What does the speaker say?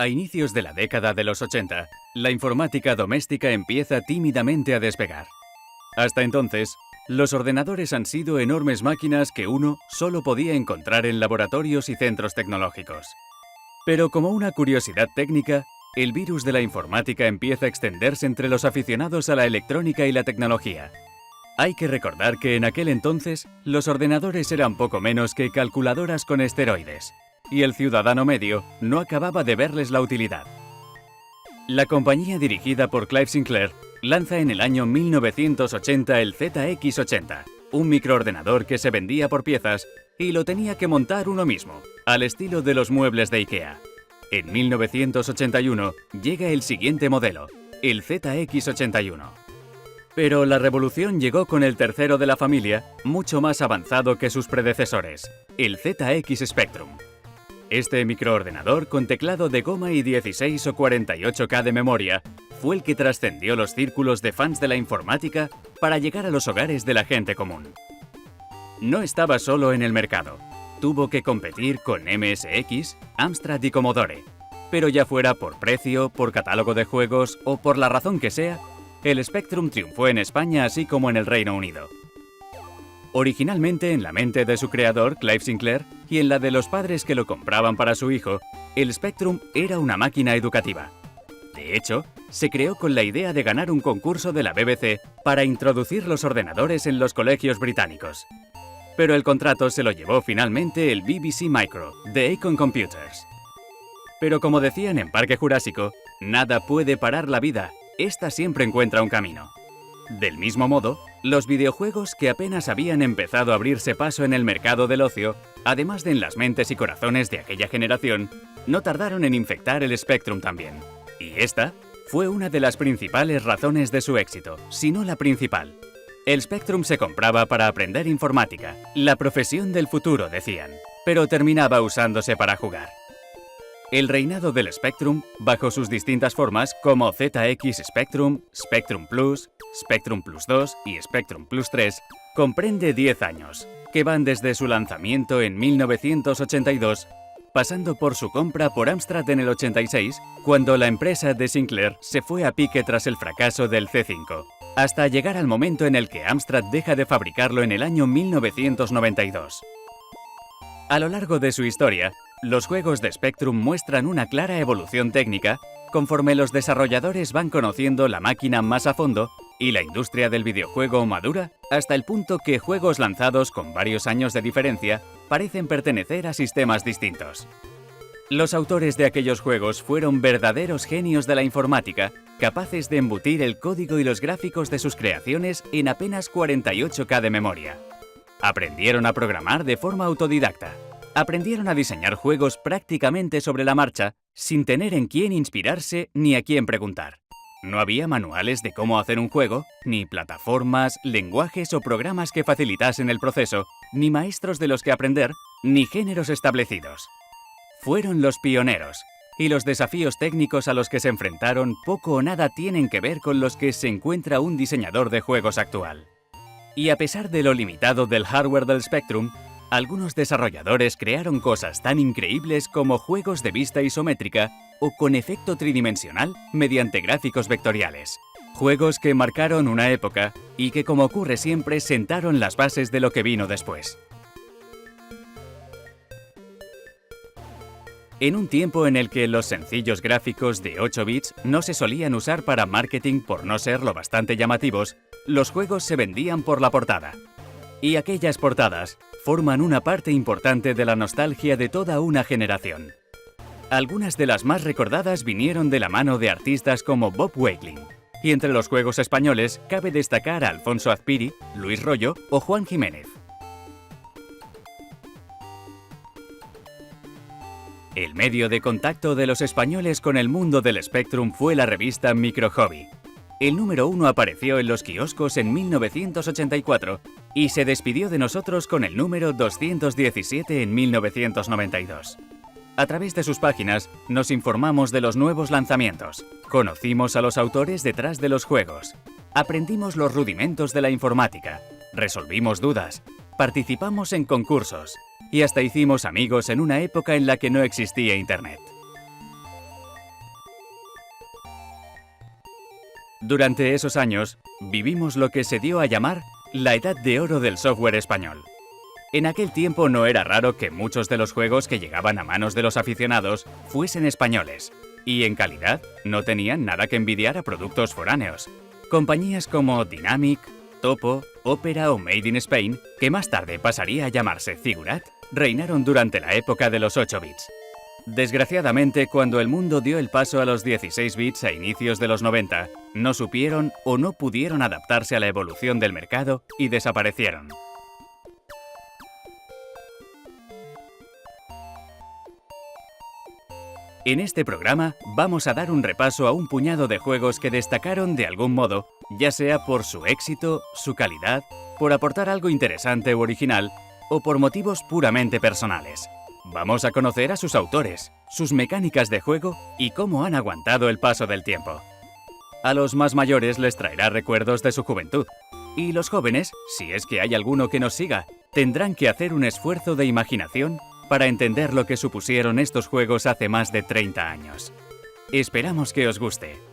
A inicios de la década de los 80, la informática doméstica empieza tímidamente a despegar. Hasta entonces, los ordenadores han sido enormes máquinas que uno solo podía encontrar en laboratorios y centros tecnológicos. Pero como una curiosidad técnica, el virus de la informática empieza a extenderse entre los aficionados a la electrónica y la tecnología. Hay que recordar que en aquel entonces, los ordenadores eran poco menos que calculadoras con esteroides, y el ciudadano medio no acababa de verles la utilidad. La compañía dirigida por Clive Sinclair lanza en el año 1980 el ZX80, un microordenador que se vendía por piezas y lo tenía que montar uno mismo, al estilo de los muebles de IKEA. En 1981 llega el siguiente modelo, el ZX81. Pero la revolución llegó con el tercero de la familia, mucho más avanzado que sus predecesores, el ZX Spectrum. Este microordenador con teclado de goma y 16 o 48K de memoria fue el que trascendió los círculos de fans de la informática para llegar a los hogares de la gente común. No estaba solo en el mercado. Tuvo que competir con MSX, Amstrad y Commodore. Pero ya fuera por precio, por catálogo de juegos o por la razón que sea, el Spectrum triunfó en España así como en el Reino Unido. Originalmente en la mente de su creador, Clive Sinclair, y en la de los padres que lo compraban para su hijo, el Spectrum era una máquina educativa. De hecho, se creó con la idea de ganar un concurso de la BBC para introducir los ordenadores en los colegios británicos. Pero el contrato se lo llevó finalmente el BBC Micro, de Acorn Computers. Pero como decían en Parque Jurásico, nada puede parar la vida, esta siempre encuentra un camino. Del mismo modo, los videojuegos que apenas habían empezado a abrirse paso en el mercado del ocio, además de en las mentes y corazones de aquella generación, no tardaron en infectar el Spectrum también. Y esta fue una de las principales razones de su éxito, si no la principal. El Spectrum se compraba para aprender informática, la profesión del futuro, decían, pero terminaba usándose para jugar. El reinado del Spectrum, bajo sus distintas formas como ZX Spectrum, Spectrum Plus, Spectrum Plus 2 y Spectrum Plus 3, comprende 10 años, que van desde su lanzamiento en 1982, pasando por su compra por Amstrad en el 86, cuando la empresa de Sinclair se fue a pique tras el fracaso del C5, hasta llegar al momento en el que Amstrad deja de fabricarlo en el año 1992. A lo largo de su historia, los juegos de Spectrum muestran una clara evolución técnica conforme los desarrolladores van conociendo la máquina más a fondo y la industria del videojuego madura hasta el punto que juegos lanzados con varios años de diferencia parecen pertenecer a sistemas distintos. Los autores de aquellos juegos fueron verdaderos genios de la informática, capaces de embutir el código y los gráficos de sus creaciones en apenas 48K de memoria. Aprendieron a programar de forma autodidacta. Aprendieron a diseñar juegos prácticamente sobre la marcha, sin tener en quién inspirarse ni a quién preguntar. No había manuales de cómo hacer un juego, ni plataformas, lenguajes o programas que facilitasen el proceso, ni maestros de los que aprender, ni géneros establecidos. Fueron los pioneros, y los desafíos técnicos a los que se enfrentaron poco o nada tienen que ver con los que se encuentra un diseñador de juegos actual. Y a pesar de lo limitado del hardware del Spectrum, algunos desarrolladores crearon cosas tan increíbles como juegos de vista isométrica o con efecto tridimensional mediante gráficos vectoriales. Juegos que marcaron una época y que, como ocurre siempre, sentaron las bases de lo que vino después. En un tiempo en el que los sencillos gráficos de 8 bits no se solían usar para marketing por no ser lo bastante llamativos, los juegos se vendían por la portada. Y aquellas portadas forman una parte importante de la nostalgia de toda una generación. Algunas de las más recordadas vinieron de la mano de artistas como Bob Wakeling, y entre los juegos españoles cabe destacar a Alfonso Azpiri, Luis Royo o Juan Jiménez. El medio de contacto de los españoles con el mundo del Spectrum fue la revista Micro Hobby. El número 1 apareció en los kioscos en 1984 y se despidió de nosotros con el número 217 en 1992. A través de sus páginas nos informamos de los nuevos lanzamientos, conocimos a los autores detrás de los juegos, aprendimos los rudimentos de la informática, resolvimos dudas, participamos en concursos y hasta hicimos amigos en una época en la que no existía Internet. Durante esos años, vivimos lo que se dio a llamar la edad de oro del software español. En aquel tiempo no era raro que muchos de los juegos que llegaban a manos de los aficionados fuesen españoles, y en calidad no tenían nada que envidiar a productos foráneos. Compañías como Dynamic, Topo, Opera o Made in Spain, que más tarde pasaría a llamarse Zigurat, reinaron durante la época de los 8 bits. Desgraciadamente, cuando el mundo dio el paso a los 16 bits a inicios de los 90, no supieron o no pudieron adaptarse a la evolución del mercado y desaparecieron. En este programa vamos a dar un repaso a un puñado de juegos que destacaron de algún modo, ya sea por su éxito, su calidad, por aportar algo interesante u original, o por motivos puramente personales. Vamos a conocer a sus autores, sus mecánicas de juego y cómo han aguantado el paso del tiempo. A los más mayores les traerá recuerdos de su juventud, y los jóvenes, si es que hay alguno que nos siga, tendrán que hacer un esfuerzo de imaginación para entender lo que supusieron estos juegos hace más de 30 años. Esperamos que os guste.